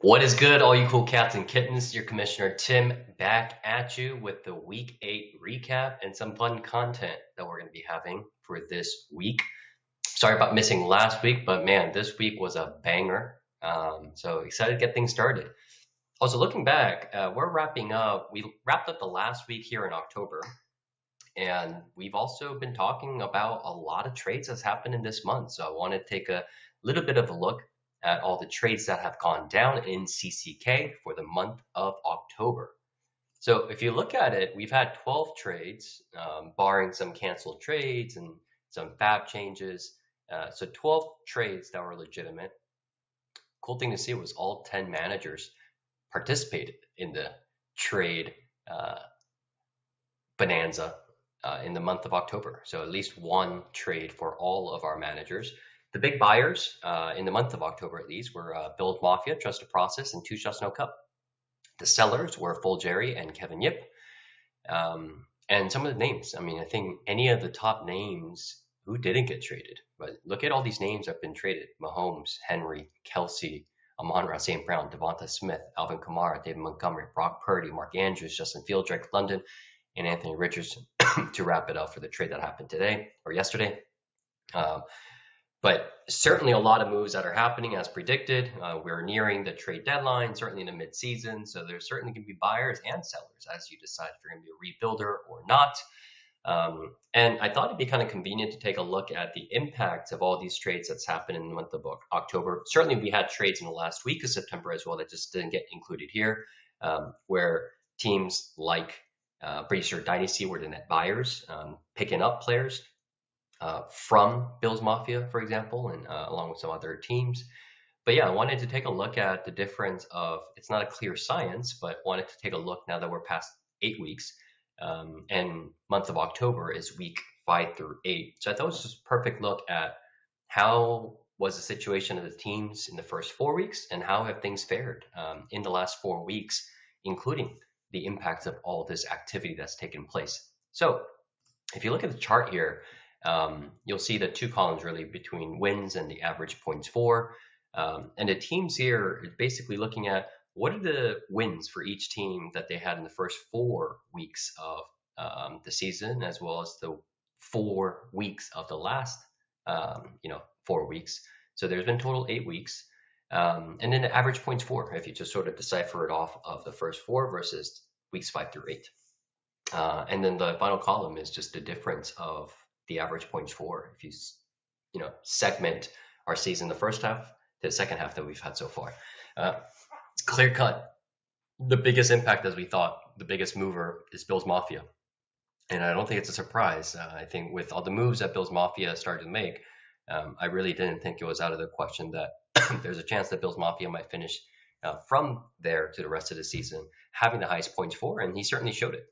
What is good, all you cool cats and kittens? Your Commissioner Tim back at you with the Week 8 recap and some fun content that we're going to be having for this week. Sorry about missing last week, but man, this week was a banger. So excited to get things started. Also, looking back, we're wrapping up. We wrapped up the last week here in October, and we've also been talking about a lot of trades that's happened in this month. So I want to take a little bit of a look at all the trades that have gone down in CCK for the month of October. So if you look at it, we've had 12 trades, barring some canceled trades and some fab changes. So 12 trades that were legitimate. Cool thing to see was all 10 managers participated in the trade uh, bonanza in the month of October. So at least one trade for all of our managers. The big buyers in the month of October, at least, were Build Mafia, Trusted Process, and Two Shots No Cup. The sellers were Full Jerry and Kevin Yip. And some of the names, I mean, I think any of the top names who didn't get traded, but look at all these names that have been traded: Mahomes, Henry, Kelsey, Amon-Ra St. Brown, Devonta Smith, Alvin Kamara, David Montgomery, Brock Purdy, Mark Andrews, Justin Fields, Drake London, and Anthony Richardson to wrap it up for the trade that happened today or yesterday. Um, but certainly a lot of moves that are happening as predicted. We're nearing the trade deadline, certainly in the midseason. So there's certainly going to be buyers and sellers as you decide if you're going to be a rebuilder or not. And I thought it'd be kind of convenient to take a look at the impacts of all these trades that's happened in the month of October. Certainly, we had trades in the last week of September as well that just didn't get included here, where teams like Pretty Sure Dynasty were the net buyers, picking up players from Bills Mafia, for example, and along with some other teams. But yeah, I wanted to take a look at the difference of, it's not a clear science, but wanted to take a look now that we're past 8 weeks. And month of October is week 5 through 8. So I thought it was just a perfect look at how was the situation of the teams in the first 4 weeks and how have things fared in the last 4 weeks, including the impacts of all this activity that's taken place. So if you look at the chart here, you'll see the two columns really between wins and the average points for. And the teams here is basically looking at what are the wins for each team that they had in the first 4 weeks of the season, as well as the 4 weeks of the last, 4 weeks. So there's been total 8 weeks. And then the average points for, if you just sort of decipher it off of the first four versus weeks 5 through 8. And then the final column is just the difference of the average points for, if you segment our season, the first half to the second half that we've had so far. It's clear cut. The biggest impact, as we thought, the biggest mover is Bills Mafia. And I don't think it's a surprise. I think with all the moves that Bills Mafia started to make, I really didn't think it was out of the question that there's a chance that Bills Mafia might finish from there to the rest of the season having the highest points for, and he certainly showed it.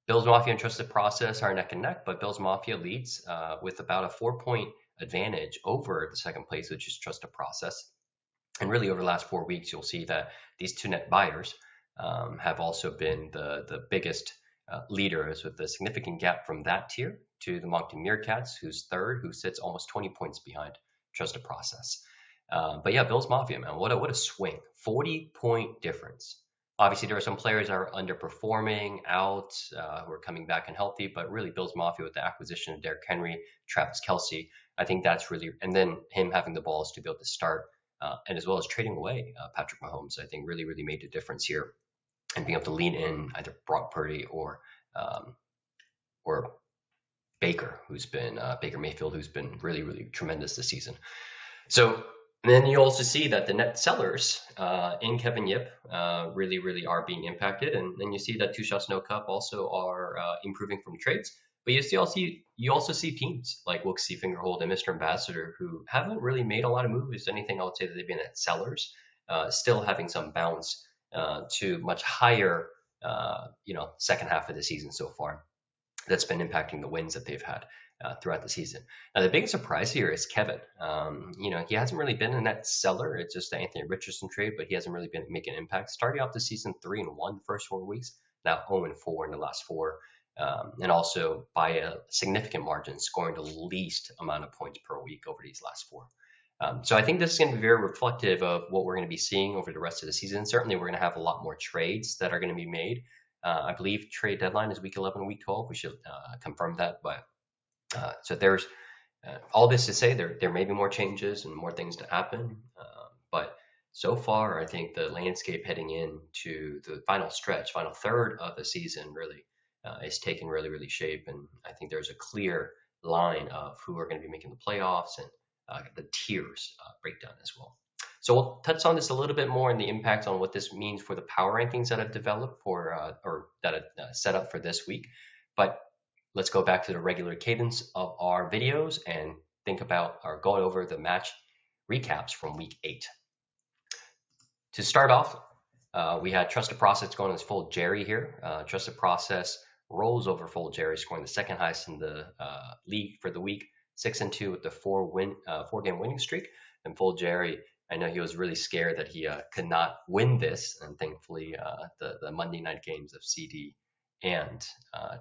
Bills Mafia and Trusted Process are neck and neck, but Bills Mafia leads with about a 4 point advantage over the second place, which is Trusted Process. And really, over the last 4 weeks, you'll see that these two net buyers have also been the biggest leaders, with a significant gap from that tier to the Moncton Meerkats, who's third, who sits almost 20 points behind Trusted Process. But yeah, Bills Mafia, man, what a swing. 40-point difference. Obviously, there are some players that are underperforming out, who are coming back and healthy, but really Bills Mafia with the acquisition of Derrick Henry, Travis Kelce, I think that's really, and then him having the balls to be able to start, and as well as trading away Patrick Mahomes, I think really, really made a difference here, and being able to lean in either Brock Purdy or Baker, who's been Baker Mayfield, who's been really, really tremendous this season. So and then you also see that the net sellers in Kevin Yip really, really are being impacted. And then you see that Two Shots No Cup also are improving from trades. But you also see teams like Wooksy Fingerhold and Mr. Ambassador who haven't really made a lot of moves. Anything, I would say that they've been at sellers, still having some bounce to much higher, second half of the season so far. That's been impacting the wins that they've had throughout the season. Now, the biggest surprise here is Kevin. He hasn't really been a net seller. It's just the Anthony Richardson trade, but he hasn't really been making an impact. Starting off the season 3-1 the first 4 weeks, now 0-4 in the last four, and also by a significant margin, scoring the least amount of points per week over these last four. So I think this is going to be very reflective of what we're going to be seeing over the rest of the season. Certainly, we're going to have a lot more trades that are going to be made. I believe trade deadline is week 11, week 12. We should confirm that. But so there's all this to say, there may be more changes and more things to happen. But so far, I think the landscape heading into the final stretch, final third of the season, really is taking really shape. And I think there's a clear line of who are going to be making the playoffs and the tiers breakdown as well. So we'll touch on this a little bit more and the impact on what this means for the power rankings that I've developed for or that I've set up for this week. But let's go back to the regular cadence of our videos and think about or go over the match recaps from week 8. To start off, we had Trusted Process going as full Jerry here. Trusted Process rolls over full Jerry, scoring the second highest in the league for the week, 6-2 with the 4-game winning streak. And full Jerry, I know he was really scared that he could not win this, and thankfully the Monday night games of CD and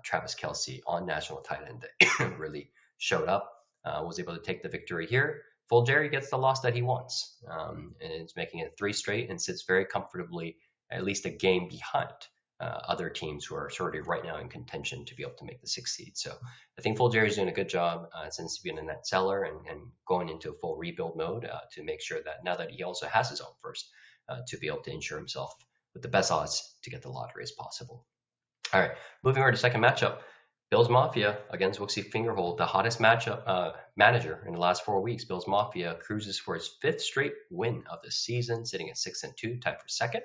Travis Kelce on national tight end really showed up. Was able to take the victory here. Full Jerry gets the loss that he wants, and it's making it 3 straight and sits very comfortably, at least a game behind other teams who are sort of right now in contention to be able to make the 6th seed. So I think Full Jerry's doing a good job since being a net seller and going into a full rebuild mode to make sure that now that he also has his own first, to be able to ensure himself with the best odds to get the lottery as possible. All right, moving over to second matchup. Bills Mafia against Wooksy Fingerhold, the hottest matchup manager in the last 4 weeks. Bills Mafia cruises for his 5th straight win of the season, sitting at 6-2, tied for second,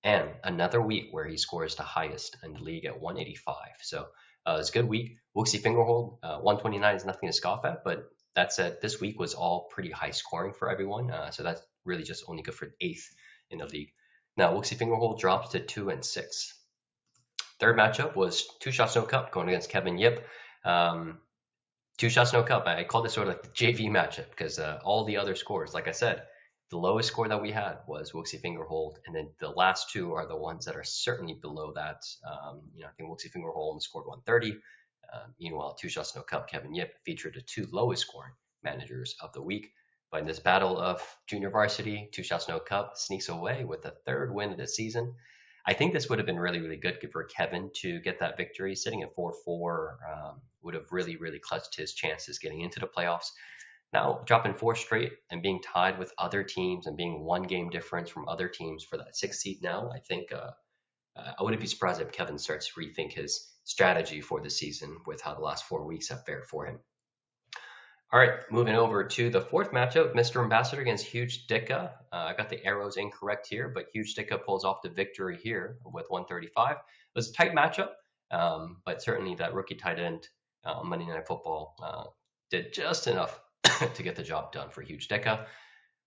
and another week where he scores the highest in the league at 185. So it's a good week. Wooksy Fingerhold, 129 is nothing to scoff at, but that said, this week was all pretty high scoring for everyone, so that's really just only good for 8th in the league. Now Wooksy Fingerhold drops to 2-6. Third matchup was Two Shots No Cup going against Kevin Yip. Two Shots No Cup. I call this sort of like the JV matchup because all the other scores, like I said, the lowest score that we had was Wooksy Fingerhold, and then the last two are the ones that are certainly below that. I think Wooksy Fingerhold only scored 130. Meanwhile, Two Shots No Cup, Kevin Yip featured the 2 lowest scoring managers of the week. But in this battle of junior varsity, Two Shots No Cup sneaks away with the 3rd win of the season. I think this would have been really good for Kevin to get that victory. Sitting at 4-4 would have really clutched his chances getting into the playoffs. Now, dropping 4 straight and being tied with other teams and being 1 game difference from other teams for that 6th seed now, I think I wouldn't be surprised if Kevin starts to rethink his strategy for the season with how the last 4 weeks have fared for him. All right, moving over to the 4th matchup, Mr. Ambassador against Huge Dicka. I got the arrows incorrect here, but Huge Dicka pulls off the victory here with 135. It was a tight matchup, but certainly that rookie tight end on Monday Night Football did just enough to get the job done for Huge Dicka.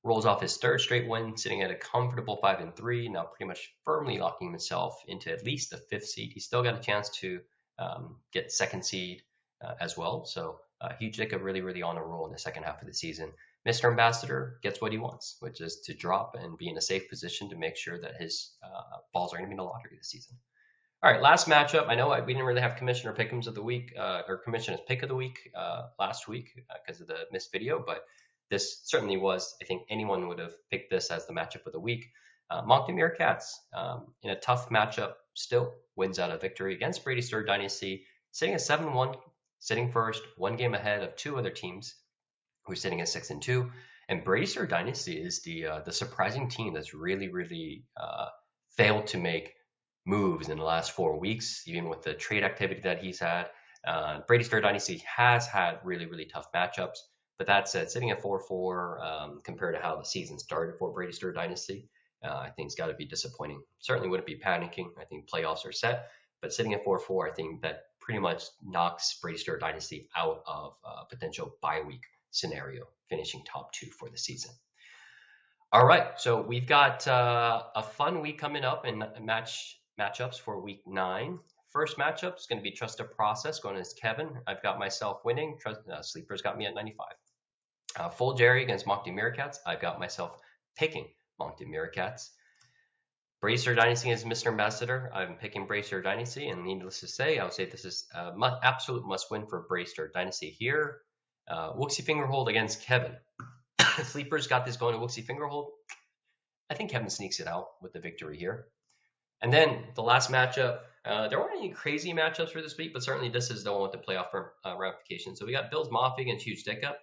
Rolls off his 3rd straight win, sitting at a comfortable 5-3, now pretty much firmly locking himself into at least the 5th seed. He's still got a chance to get 2nd seed as well, so Huge Dicka really on a roll in the second half of the season. Mr. Ambassador gets what he wants, which is to drop and be in a safe position to make sure that his balls are going to be in the lottery this season. All right, last matchup. I know we didn't really have Commissioner Pick'ems of the week or Commissioner's Pick of the week last week because of the missed video, but this certainly was, I think anyone would have picked this as the matchup of the week. Moncton Cats in a tough matchup still wins out a victory against Brady Stir Dynasty, sitting at 7-1. Sitting first, 1 game ahead of 2 other teams who are sitting at 6-2. And Brady Stir Dynasty is the surprising team that's really failed to make moves in the last 4 weeks, even with the trade activity that he's had. Brady Stir Dynasty has had really tough matchups. But that said, sitting at 4-4 compared to how the season started for Brady Stir Dynasty, I think it's got to be disappointing. Certainly wouldn't be panicking. I think playoffs are set. But sitting at 4-4, I think that pretty much knocks Brady Stir Dynasty out of a potential bye week scenario, finishing top 2 for the season. All right, so we've got a fun week coming up in matchups for week 9. First matchup is going to be Trusted Process going against Kevin. I've got myself winning. Sleeper's got me at 95. Full Jerry against Moncton Cats. I've got myself picking Moncton Cats. Brady Stir Dynasty is Mr. Ambassador. I'm picking Brady Stir Dynasty, and needless to say, I would say this is an absolute must-win for Brady Stir Dynasty here. Wooksy Fingerhold against Kevin. Sleepers got this going to Wooksy Fingerhold. I think Kevin sneaks it out with the victory here. And then the last matchup, there weren't any crazy matchups for this week, but certainly this is the one with the playoff ramifications. So we got Bills Mafia against Huge Dicka.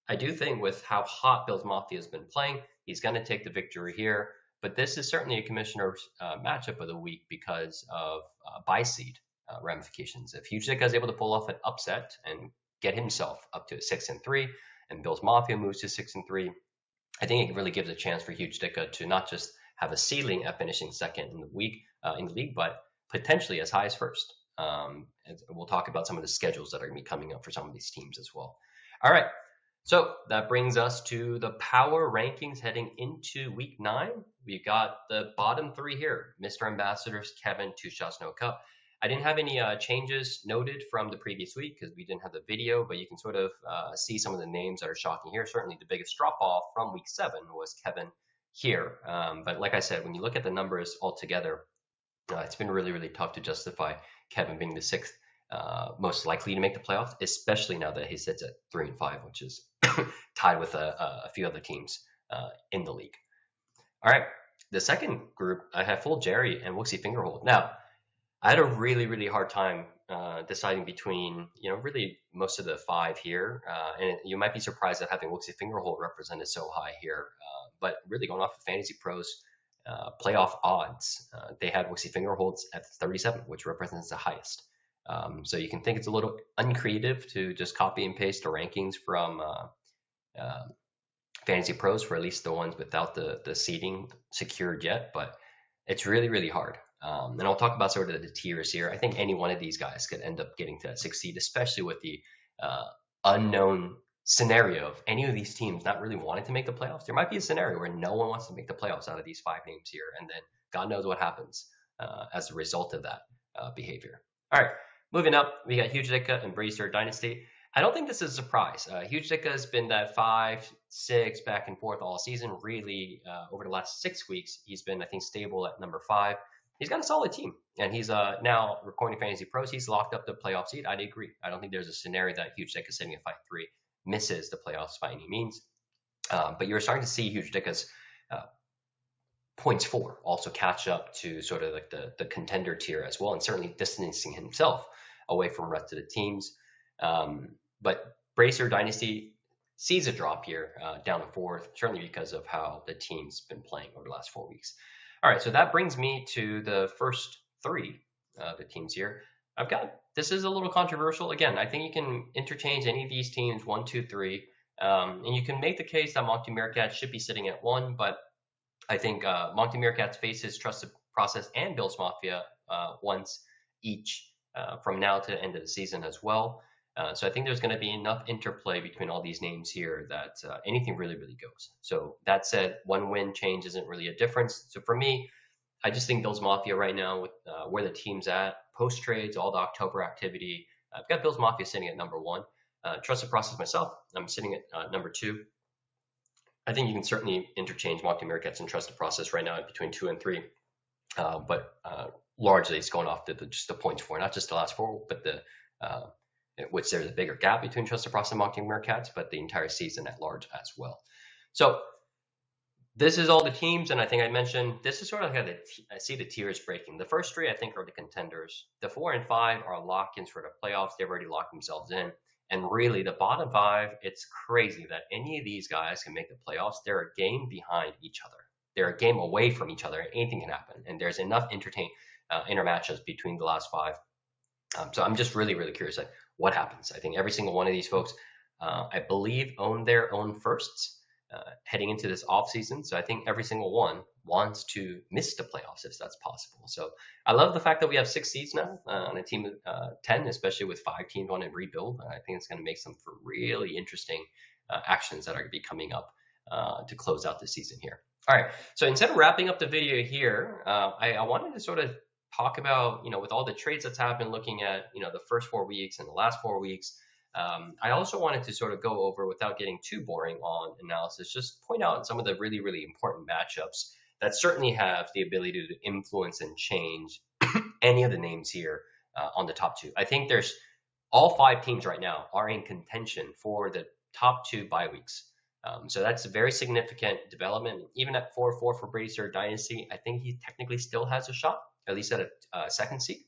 I do think with how hot Bills Mafia has been playing, he's going to take the victory here. But this is certainly a commissioner's matchup of the week because of buy seed ramifications. If Huge Dicka is able to pull off an upset and get himself up to 6-3, and Bills Mafia moves to 6-3, I think it really gives a chance for Huge Dicka to not just have a ceiling at finishing second in the league, but potentially as high as first. And we'll talk about some of the schedules that are going to be coming up for some of these teams as well. All right, so that brings us to the power rankings heading into week 9. We've got the bottom 3 here: Mr. Ambassadors, Kevin, 2 Shots No Cup. I didn't have any changes noted from the previous week because we didn't have the video, but you can sort of see some of the names that are shocking here. Certainly the biggest drop off from week 7 was Kevin here. But like I said, when you look at the numbers altogether, it's been really, really tough to justify Kevin being the 6th most likely to make the playoffs, especially now that he sits at 3-5, which is tied with a few other teams in the league. All right, the second group, I have full Jerry and Wooksy Fingerhold. Now, I had a really, really hard time deciding between, really most of the 5 here. And you might be surprised at having Wooksy Fingerhold represented so high here. But really going off of Fantasy Pros playoff odds, they had Wooksy Fingerholds at 37, which represents the highest. So you can think it's a little uncreative to just copy and paste the rankings from Fantasy Pros for at least the ones without the seeding secured yet. But it's really, really hard. And I'll talk about sort of the tiers here. I think any one of these guys could end up getting to that 6 seed, especially with the unknown scenario of any of these teams not really wanting to make the playoffs. There might be a scenario where no one wants to make the playoffs out of these 5 names here, and then God knows what happens as a result of that behavior. All right, moving up, we got Huge Dicka and Bracer Dynasty. I don't think this is a surprise. Huge Dicka has been that 5-6 back and forth all season. Really, over the last 6 weeks, he's been, I think, stable at number 5. He's got a solid team, and he's now recording Fantasy Pros. He's locked up the playoff seed. I'd agree. I don't think there's a scenario that Huge Dicka sitting at 5-3 misses the playoffs by any means. But you're starting to see Huge Dicka's points for also catch up to sort of like the contender tier as well, and certainly distancing himself away from the rest of the teams. But Bracer Dynasty sees a drop here down to 4th, certainly because of how the team's been playing over the last 4 weeks. All right, so that brings me to the first 3 the teams here. This is a little controversial. Again, I think you can interchange any of these teams 1, 2, 3, and you can make the case that Moncton Meerkats should be sitting at 1, but I think Moncton Meerkats faces Trusted Process and Bills Mafia once each from now to the end of the season as well. So I think there's going to be enough interplay between all these names here that anything really, really goes. So that said, 1 win change isn't really a difference. So for me, I just think Bills Mafia right now with where the team's at, post trades, all the October activity. I've got Bills Mafia sitting at number 1. Trusted Process myself, I'm sitting at number 2. I think you can certainly interchange Moncton Meerkats and Trusted Process right now between 2 and 3. But largely it's going off just the points for, not just the last 4, but which there's a bigger gap between Trusted Process and Moncton Meerkats, but the entire season at large as well. So this is all the teams, and I think I mentioned this is sort of how I see the tiers breaking. The first 3 I think are the contenders. The 4 and 5 are lock-ins for the playoffs. They've already locked themselves in. And really, the bottom 5, it's crazy that any of these guys can make the playoffs. They're a game behind each other. They're a game away from each other, and anything can happen. And there's enough inter matches between the last 5. So I'm just really, really curious what happens. I think every single one of these folks, I believe, own their own firsts heading into this offseason. So I think every single one wants to miss the playoffs if that's possible. So I love the fact that we have 6 seeds now on a team of 10, especially with 5 teams wanting to rebuild. I think it's going to make some for really interesting actions that are going to be coming up to close out the season here. All right, so instead of wrapping up the video here, I wanted to sort of talk about, with all the trades that's happened, looking at, the first 4 weeks and the last 4 weeks. I also wanted to sort of go over, without getting too boring on analysis, just point out some of the really, really important matchups that certainly have the ability to influence and change any of the names here on the top 2. I think there's all 5 teams right now are in contention for the top 2 bye weeks. So that's a very significant development. Even at 4-4 for Bracer Dynasty, I think he technically still has a shot, at least at a second seed.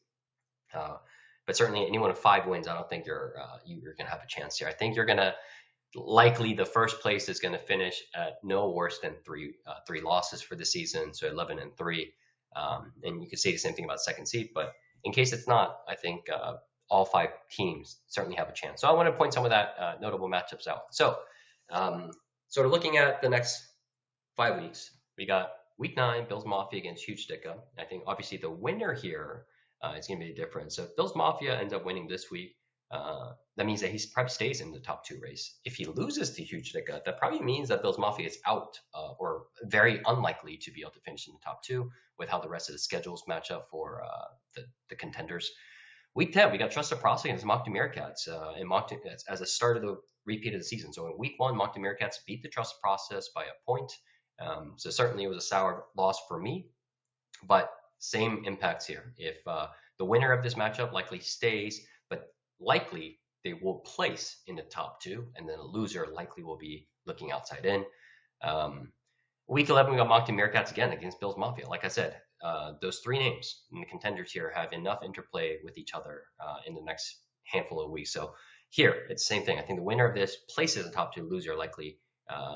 But certainly anyone with 5 wins, I don't think you're going to have a chance here. I think you're going to likely the first place is going to finish at no worse than three losses for the season, so 11-3. And you could say the same thing about second seed, but in case it's not, I think all 5 teams certainly have a chance. So I want to point some of that notable matchups out. So sort of looking at the next 5 weeks, we got week 9, Bills Mafia against Huge Dicka. I think obviously the winner here is going to be different. So if Bills Mafia ends up winning this week, that means that he probably stays in the top 2 race. If he loses to Huge Dicka, that probably means that Bills Mafia is out or very unlikely to be able to finish in the top 2 with how the rest of the schedules match up for the contenders. Week 10, we got Trusted Process against Moncton Meerkats and Moncton as a start of the repeat of the season. So in week 1, Moncton Meerkats beat the Trusted Process by a point. So certainly it was a sour loss for me, but same impacts here. If the winner of this matchup likely stays, but likely they will place in the top 2, and then a loser likely will be looking outside in. Week 11, we got Moncton Meerkats again against Bills Mafia. Like I said, those 3 names in the contenders here have enough interplay with each other in the next handful of weeks. So here, it's the same thing. I think the winner of this places in the top 2, loser likely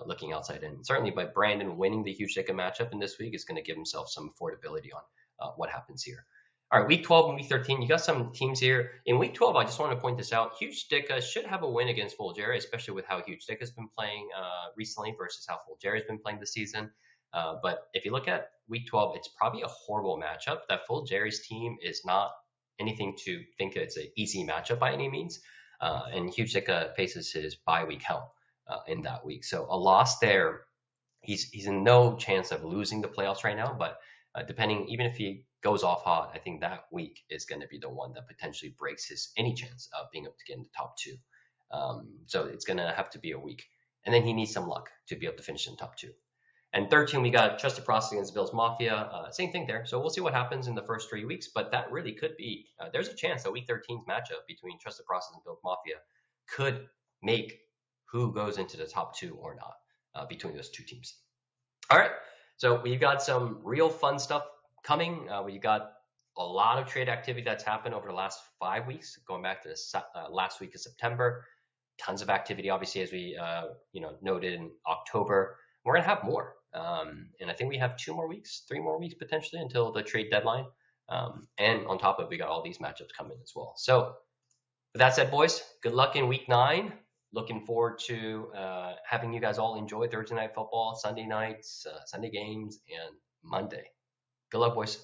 looking outside in. Certainly by Brandon winning the Huge Dicka matchup in this week is going to give himself some affordability on what happens here. All right, week 12 and week 13, you got some teams here. In week 12, I just want to point this out. Huge Dicka should have a win against Fulgeri, especially with how Huge Dicka's been playing recently versus how Fulgeri's been playing this season. But if you look at week 12, it's probably a horrible matchup. That Fulgeri's team is not anything to think it's an easy matchup by any means. And Huge Dicka faces his bye week hell in that week. So a loss there, he's in no chance of losing the playoffs right now, but depending, even if he goes off hot, I think that week is going to be the one that potentially breaks his any chance of being able to get in the top 2. So it's going to have to be a week. And then he needs some luck to be able to finish in top 2. And 13, we got Trusted Process against Bills Mafia. Same thing there. So we'll see what happens in the first 3 weeks, but that really could be, there's a chance that week 13's matchup between Trusted Process and Bills Mafia could make who goes into the top 2 or not between those 2 teams. All right. So we've got some real fun stuff coming. We got a lot of trade activity that's happened over the last 5 weeks, going back to the last week of September. Tons of activity, obviously, as we noted in October. We're going to have more. And I think we have 3 more weeks potentially until the trade deadline. And on top of it, we got all these matchups coming as well. So with that said, boys, good luck in week 9. Looking forward to having you guys all enjoy Thursday night football, Sunday nights, Sunday games, and Monday. Good luck, boys.